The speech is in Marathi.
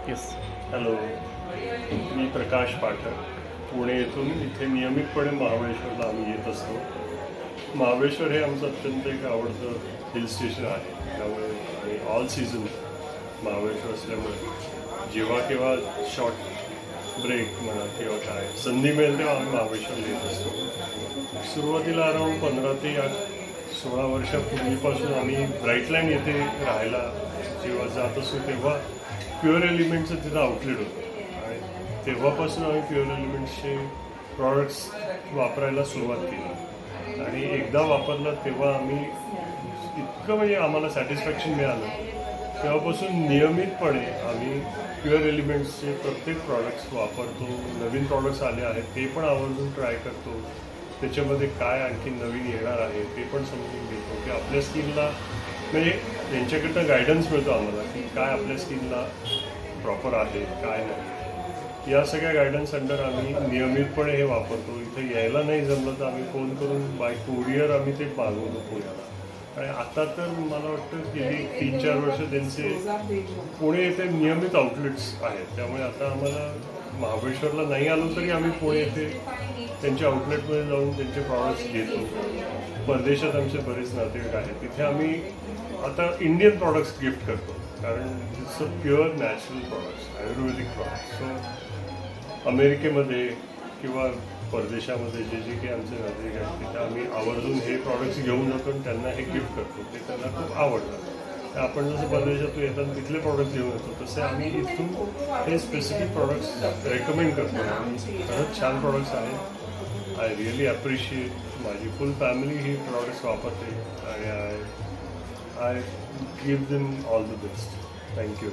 येस. हॅलो, मी प्रकाश पाठक, पुणे येथून इथे नियमितपणे महाबळेश्वरला आम्ही येत असतो. महाबळेश्वर हे आमचं अत्यंत एक आवडतं हिल स्टेशन आहे. त्यामुळे आणि ऑल सीझन महाबळेश्वर असल्यामुळे जेव्हा केव्हा शॉर्ट ब्रेक म्हणा किंवा काय संधी मिळेल तेव्हा आम्ही महाबळेश्वरला येत असतो. सुरुवातीला अराऊंड 15 ते 16 वर्षापूर्वीपासून आम्ही ब्राईटलँड येथे राहायला जेव्हा जात असतो तेव्हा प्युअर एलिमेंटचं तिथं आउटलेट होतं आणि तेव्हापासून आम्ही प्युअर एलिमेंट्सचे प्रॉडक्ट्स वापरायला सुरुवात केली आणि एकदा वापरलं तेव्हा आम्ही इतकं म्हणजे आम्हाला सॅटिस्फॅक्शन मिळालं. तेव्हापासून नियमितपणे आम्ही प्युअर एलिमेंट्सचे प्रत्येक प्रॉडक्ट्स वापरतो. नवीन प्रॉडक्ट्स आले आहेत ते पण आवर्जून ट्राय करतो. त्याच्यामध्ये काय आणखी नवीन येणार आहे ते पण समजून घेतो की आपल्या स्किनला म्हणजे यांच्याकडनं गायडन्स मिळतो आम्हाला की काय आपल्या स्किनला प्रॉपर आहे काय नाही. या सगळ्या गायडन्स अंडर आम्ही नियमितपणे हे वापरतो. इथं यायला नाही जमलं तर आम्ही फोन करून बाय कुरिअर आम्ही ते मागवतो पुण्याला. आणि आता तर मला वाटतं गेली 3-4 वर्ष त्यांचे पुणे येथे नियमित आउटलेट्स आहेत. त्यामुळे आता आम्हाला महाबळेश्वरला नाही आलो तरी आम्ही पुणे येथे त्यांच्या आउटलेटमध्ये जाऊन त्यांचे प्रॉडक्ट्स घेतो. परदेशात आमचे बरेच नातेवाईक आहेत तिथे आम्ही आता इंडियन प्रॉडक्ट्स गिफ्ट करतो कारण it's a pure natural products, Ayurvedic products. So अमेरिकेमध्ये किंवा परदेशामध्ये जे जे काही आमचे नातेवाईक आहेत तिथे आम्ही आवर्जून हे प्रॉडक्ट्स घेऊन जातो आणि त्यांना हे गिफ्ट करतो. ते त्यांना खूप आवडतं. आपण जसं परदेशातून येतात तिथले प्रॉडक्ट्स घेऊन येतो तसे आम्ही इथून हे स्पेसिफिक प्रॉडक्ट्स रेकमेंड करतो आणि खरंच छान प्रॉडक्ट्स आहेत. I really appreciate. माझी फुल फॅमिली ही प्रॉडक्ट्स वापरते आणि I give them all the best. Thank you.